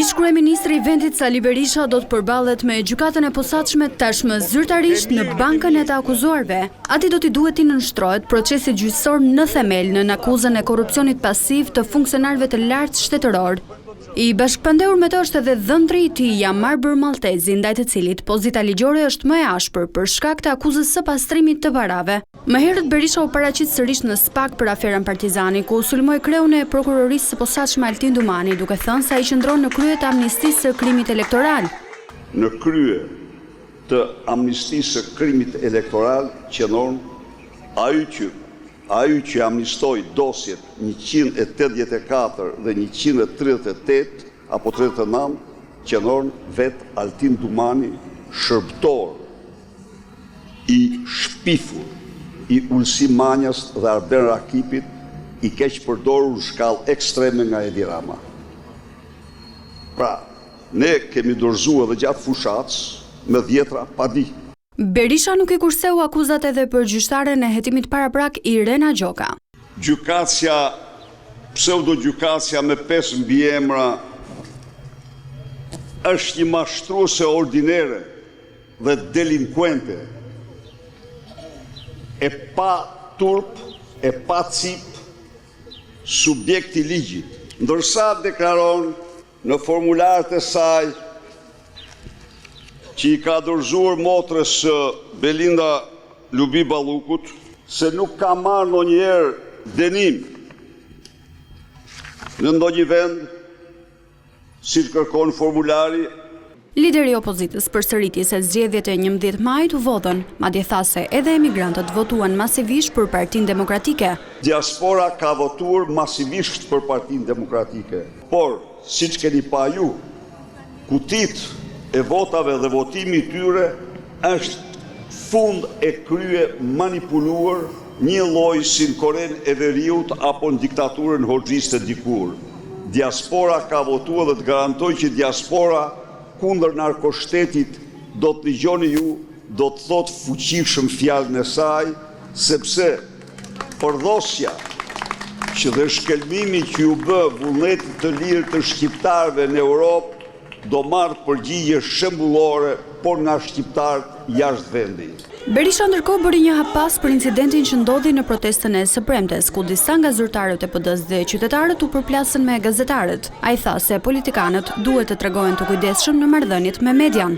Ish-kryeministri i vendit Sali Berisha do të përballet me gjykatën e posaçme tashmë zyrtarisht në bankën e të akuzuarve. Ati do t'i duhet t'i nënshtrohet procesit gjyqësor në themel në akuzën e korrupsionit pasiv të funksionarëve të lartë shtetëror. I bashkëpandehur me të është edhe dhëndri i tij Jamarbër Maltezi, ndaj të cilit pozita ligjore është më e ashpër për shkak të akuzës së pastrimit të parave. Më herët Berisha u paraqit sërish në SPAK për aferën Partizani, ku u sulmoi kreun e prokurorisë së posaçme Altin Dumani, duke thënë se ai qëndron në krye të amnistisë së krimit elektoral. Në krye të amnistisë së krimit elektoral qëndron ai që amnistoi dosjet 184 dhe 138 apo 39 qëndron vet Altin Dumani, shërbëtor i shpifur i Ulsi Manjas dhe Arben Rakipit, i keq përdorur shkallë ekstreme nga Edi Rama. Pra, ne kemi dorëzuar edhe gjatë fushatës me dhjetra padi. Berisha nuk i kurseu akuzat edhe për gjyqtaren e hetimit paraprak Irena Gjoka. Pseudo-gjykatësia me 5 mbiemra është një mashtruese ordinere dhe delinkuente, e pa turp, e pa cip, subjekt i ligjit, ndërsa deklaron në formularët e saj që i ka dorëzuar motrës Belinda Lubi Ballukut se nuk ka marrë ndonjëherë dënim në ndonjë vend, si të kërkon formulari. Lideri i opozitës përsëriti se zgjedhjet e 11 majit u vodhën, madje tha se edhe emigrantët votuan masivisht për Partinë Demokratike. Diaspora ka votuar masivisht për Partinë Demokratike, por siç keni pa ju, kutit e votave dhe votimi i tyre është fund e krye manipuluar, një lloj si në Korenë e Veriut apo në diktaturën hoxhiste dikur. Diaspora ka votuar dhe të garantoj që diaspora kundër narkoshtetit do të dëgjoni ju, do të thotë fuqishëm fjalën e saj, sepse përdhosja që dhe shkelmimi që ju bë vullnetit të lirë të shqiptarëve në Europë do marrë përgjigje shembullore, por nga shqiptarët jashtë vendit. Berisha ndërkohë bëri një hapas për incidentin që ndodhi në protestën e së premtes, ku disa nga zyrtarët e PD-s dhe qytetarët u përplasën me gazetarët. Ai tha se politikanët duhet të tregohen të kujdesshëm në marrëdhëniet me median.